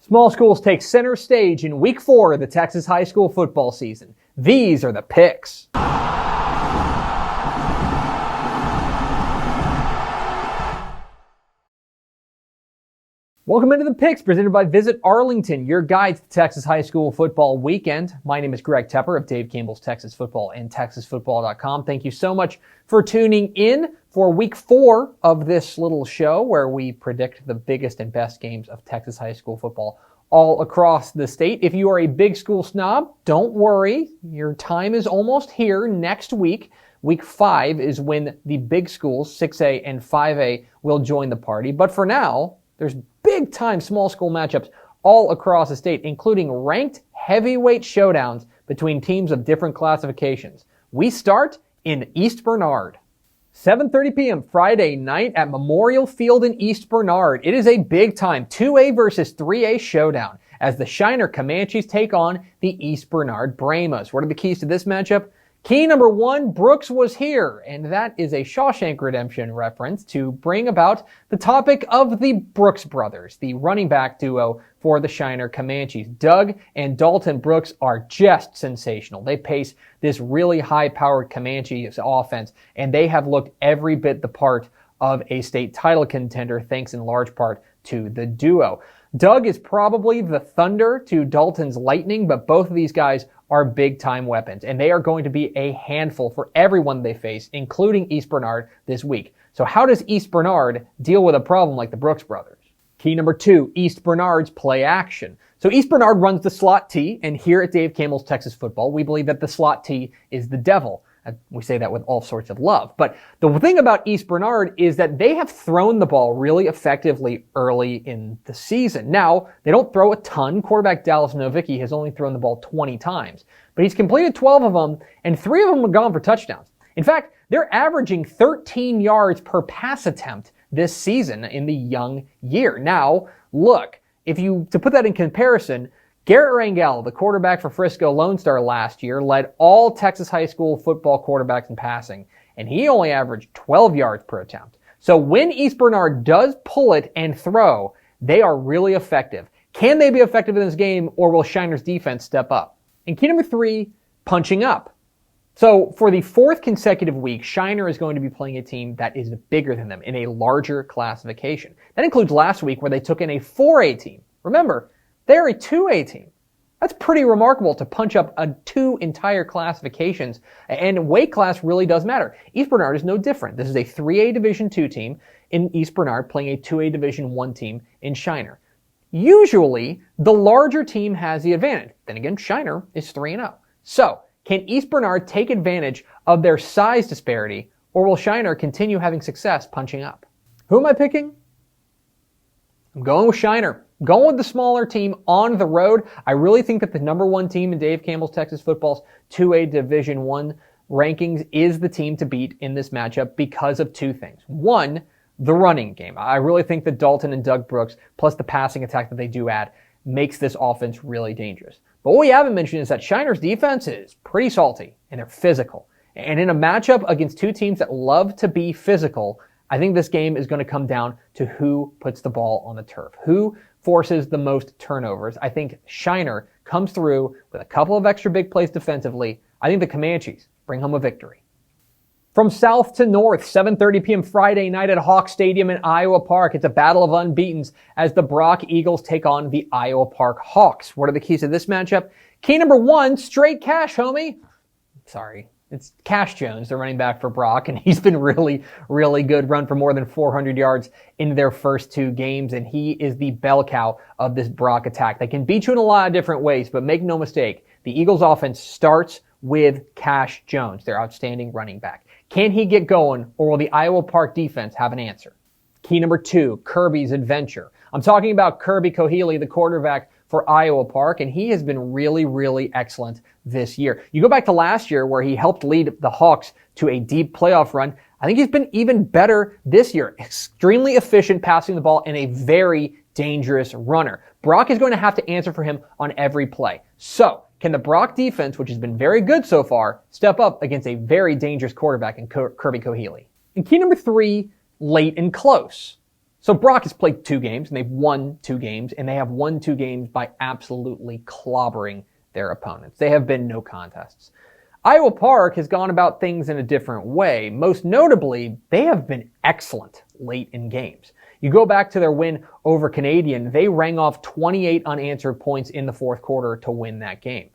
Small schools take center stage in week 4 of the Texas high school football season. These are the picks. Welcome into the picks presented by Visit Arlington, your guide to the Texas high school football weekend. My name is Greg Tepper of Dave Campbell's Texas Football and TexasFootball.com. Thank you so much for tuning in for week 4 of this little show where we predict the biggest and best games of Texas high school football all across the state. If you are a big school snob, don't worry. Your time is almost here. Next week, week 5, is when the big schools, 6A and 5A, will join the party. But for now, there's big-time small school matchups all across the state, including ranked heavyweight showdowns between teams of different classifications. We start in East Bernard. 7:30 p.m. Friday night at Memorial Field in East Bernard. It is a big-time 2A versus 3A showdown as the Shiner Comanches take on the East Bernard Brahmas. What are the keys to this matchup? Key number 1, Brooks was here, and that is a Shawshank Redemption reference to bring about the topic of the Brooks brothers, the running back duo for the Shiner Comanches. Doug and Dalton Brooks are just sensational. They pace this really high-powered Comanches offense, and they have looked every bit the part of a state title contender, thanks in large part to the duo. Doug is probably the thunder to Dalton's lightning, but both of these guys are big-time weapons, and they are going to be a handful for everyone they face, including East Bernard this week. So how does East Bernard deal with a problem like the Brooks brothers? Key number 2, East Bernard's play action. So East Bernard runs the slot T, and here at Dave Campbell's Texas Football, we believe that the slot T is the devil. We say that with all sorts of love. But the thing about East Bernard is that they have thrown the ball really effectively early in the season. Now, they don't throw a ton. Quarterback Dallas Novicki has only thrown the ball 20 times. But he's completed 12 of them, and 3 of them have gone for touchdowns. In fact, they're averaging 13 yards per pass attempt this season in the young year. Now, look, to put that in comparison, Garrett Rangel, the quarterback for Frisco Lone Star last year, led all Texas high school football quarterbacks in passing, and he only averaged 12 yards per attempt. So when East Bernard does pull it and throw, they are really effective. Can they be effective in this game, or will Shiner's defense step up? And key number 3, punching up. So for the 4th consecutive week, Shiner is going to be playing a team that is bigger than them in a larger classification. That includes last week where they took in a 4A team. Remember, they're a 2A team. That's pretty remarkable to punch up 2 entire classifications, and weight class really does matter. East Bernard is no different. This is a 3A Division II team in East Bernard playing a 2A Division I team in Shiner. Usually, the larger team has the advantage. Then again, Shiner is 3-0. So, can East Bernard take advantage of their size disparity, or will Shiner continue having success punching up? Who am I picking? I'm going with Shiner. Going with the smaller team on the road. I really think that the number 1 team in Dave Campbell's Texas Football's 2A Division I rankings is the team to beat in this matchup because of 2 things. 1, the running game. I really think that Dalton and Doug Brooks, plus the passing attack that they do add, makes this offense really dangerous. But what we haven't mentioned is that Shiner's defense is pretty salty, and they're physical. And in a matchup against 2 teams that love to be physical, I think this game is going to come down to who puts the ball on the turf, who forces the most turnovers. I think Shiner comes through with a couple of extra big plays defensively. I think the Comanches bring home a victory. From south to north, 7:30 p.m. Friday night at Hawk Stadium in Iowa Park. It's a battle of unbeatens as the Brock Eagles take on the Iowa Park Hawks. What are the keys to this matchup? Key number 1, straight cash, homie. Sorry. It's Cash Jones, the running back for Brock, and he's been really, really good. Run for more than 400 yards in their first 2 games, and he is the bell cow of this Brock attack. They can beat you in a lot of different ways, but make no mistake, the Eagles offense starts with Cash Jones, their outstanding running back. Can he get going, or will the Iowa Park defense have an answer? Key number 2, Kirby's adventure. I'm talking about Kirby Kohili, the quarterback for Iowa Park, and he has been really, really excellent this year. You go back to last year where he helped lead the Hawks to a deep playoff run. I think he's been even better this year. Extremely efficient passing the ball and a very dangerous runner. Brock is going to have to answer for him on every play. So, can the Brock defense, which has been very good so far, step up against a very dangerous quarterback in Kirby Kohili? And key number 3, late and close. So Brock has played 2 games, and they've won 2 games, and they have won 2 games by absolutely clobbering their opponents. They have been no contests. Iowa Park has gone about things in a different way. Most notably, they have been excellent late in games. You go back to their win over Canadian, they rang off 28 unanswered points in the 4th quarter to win that game.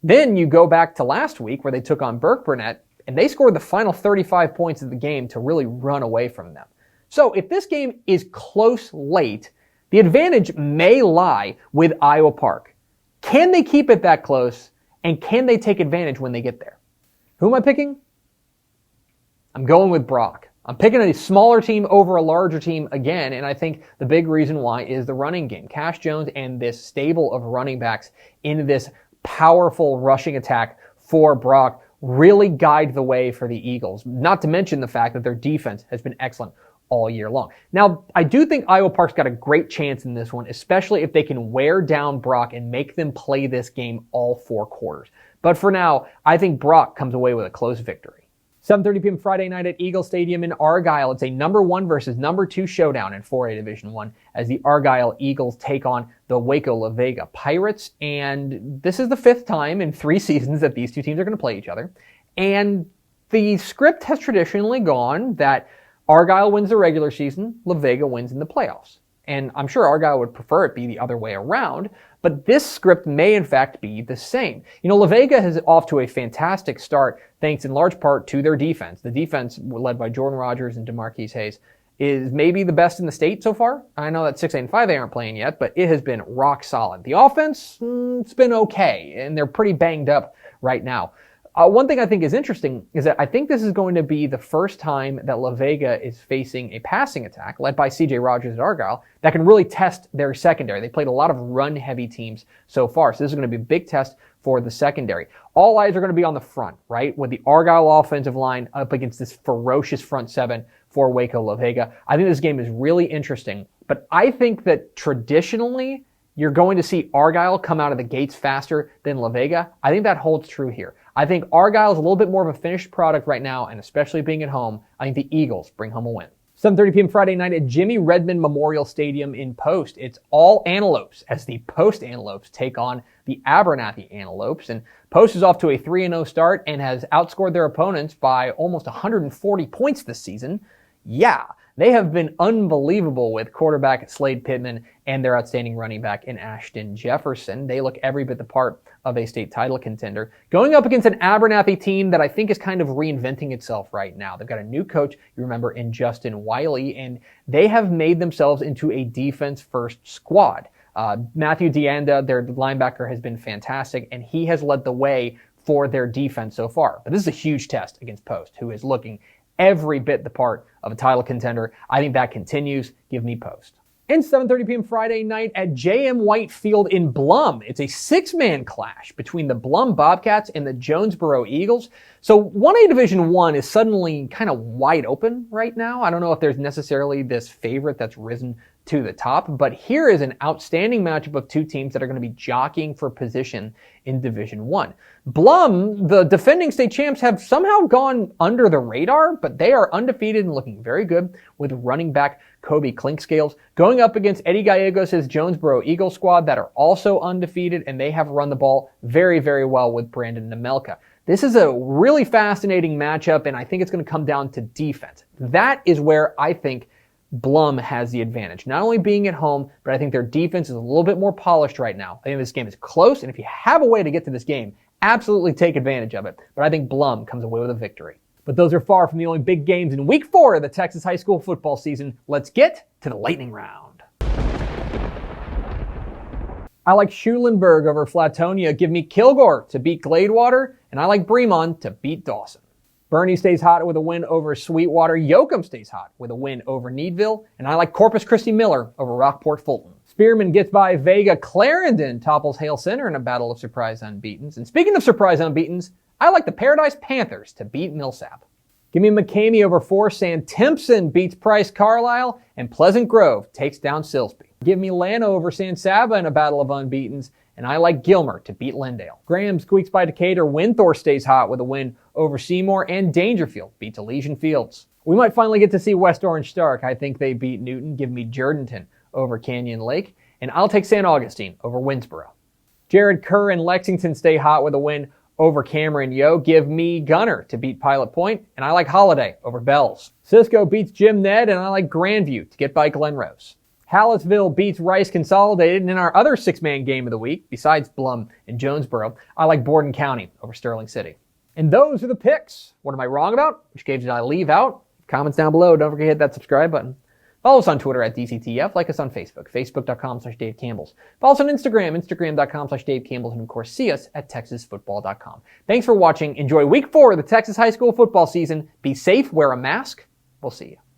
Then you go back to last week where they took on Burnett, and they scored the final 35 points of the game to really run away from them. So if this game is close late, the advantage may lie with Iowa Park. Can they keep it that close, and can they take advantage when they get there? Who am I picking? I'm going with Brock. I'm picking a smaller team over a larger team again, and I think the big reason why is the running game. Cash Jones and this stable of running backs in this powerful rushing attack for Brock really guide the way for the Eagles, not to mention the fact that their defense has been excellent all year long. Now, I do think Iowa Park's got a great chance in this one, especially if they can wear down Brock and make them play this game all 4 quarters. But for now, I think Brock comes away with a close victory. 7:30 p.m. Friday night at Eagle Stadium in Argyle. It's a number 1 versus number 2 showdown in 4A Division 1 as the Argyle Eagles take on the Waco Vega Pirates. And this is the 5th time in 3 seasons that these 2 teams are going to play each other. And the script has traditionally gone that Argyle wins the regular season, La Vega wins in the playoffs. And I'm sure Argyle would prefer it be the other way around, but this script may in fact be the same. You know, La Vega is off to a fantastic start thanks in large part to their defense. The defense, led by Jordan Rogers and DeMarquise Hayes, is maybe the best in the state so far. I know that 6A and 5A aren't playing yet, but it has been rock solid. The offense, it's been okay, and they're pretty banged up right now. One thing I think is interesting is that I think this is going to be the first time that La Vega is facing a passing attack led by C.J. Rogers at Argyle that can really test their secondary. They played a lot of run-heavy teams so far, so this is going to be a big test for the secondary. All eyes are going to be on the front, right, with the Argyle offensive line up against this ferocious front 7 for Waco La Vega. I think this game is really interesting, but I think that traditionally you're going to see Argyle come out of the gates faster than La Vega. I think that holds true here. I think Argyle is a little bit more of a finished product right now, and especially being at home, I think the Eagles bring home a win. 7:30 p.m. Friday night at Jimmy Redmond Memorial Stadium in Post. It's all Antelopes as the Post Antelopes take on the Abernathy Antelopes. And Post is off to a 3-0 start and has outscored their opponents by almost 140 points this season. Yeah, they have been unbelievable with quarterback Slade Pittman and their outstanding running back in Ashton Jefferson. They look every bit the part of a state title contender. Going up against an Abernathy team that I think is kind of reinventing itself right now. They've got a new coach, you remember, in Justin Wiley, and they have made themselves into a defense-first squad. Matthew Deanda, their linebacker, has been fantastic, and he has led the way for their defense so far. But this is a huge test against Post, who is looking every bit the part of a title contender. I think that continues. Give me Post. And 7:30 p.m. Friday night at J.M. White Field in Blum. It's a 6-man clash between the Blum Bobcats and the Jonesboro Eagles. So 1A Division 1 is suddenly kind of wide open right now. I don't know if there's necessarily this favorite that's risen to the top, but here is an outstanding matchup of 2 teams that are going to be jockeying for position in Division 1. Blum, the defending state champs, have somehow gone under the radar, but they are undefeated and looking very good with running back Kobe Clinkscales going up against Eddie Gallegos' Jonesboro Eagles squad that are also undefeated, and they have run the ball very, very well with Brandon Nemelka. This is a really fascinating matchup, and I think it's going to come down to defense. That is where I think Blum has the advantage. Not only being at home, but I think their defense is a little bit more polished right now. I think this game is close, and if you have a way to get to this game, absolutely take advantage of it. But I think Blum comes away with a victory. But those are far from the only big games in Week 4 of the Texas high school football season. Let's get to the lightning round. I like Schulenburg over Flatonia. Give me Kilgore to beat Gladewater, and I like Bremond to beat Dawson. Bernie stays hot with a win over Sweetwater. Yoakum stays hot with a win over Needville. And I like Corpus Christi Miller over Rockport Fulton. Spearman gets by Vega. Clarendon topples Hale Center in a battle of surprise unbeatens. And speaking of surprise unbeatens, I like the Paradise Panthers to beat Millsap. Give me McCamey over Forsan. Timpson beats Price Carlisle. And Pleasant Grove takes down Silsbee. Give me Llano over San Saba in a battle of unbeatens. And I like Gilmer to beat Lindale. Graham squeaks by Decatur. Winthor stays hot with a win over Seymour, and Dangerfield beats Elysian Fields. We might finally get to see West Orange Stark. I think they beat Newton. Give me Jourdanton over Canyon Lake. And I'll take St. Augustine over Winnsboro. Jared Kerr and Lexington stay hot with a win over Cameron Yo. Give me Gunner to beat Pilot Point. And I like Holiday over Bells. Cisco beats Jim Ned. And I like Grandview to get by Glen Rose. Hallettsville beats Rice Consolidated. And in our other six-man game of the week, besides Blum and Jonesboro, I like Borden County over Sterling City. And those are the picks. What am I wrong about? Which games did I leave out? Comments down below. Don't forget to hit that subscribe button. Follow us on Twitter at DCTF. Like us on Facebook, facebook.com/Dave Campbell's. Follow us on Instagram, instagram.com/Dave Campbell's. And of course, see us at texasfootball.com. Thanks for watching. Enjoy week 4 of the Texas high school football season. Be safe, wear a mask. We'll see you.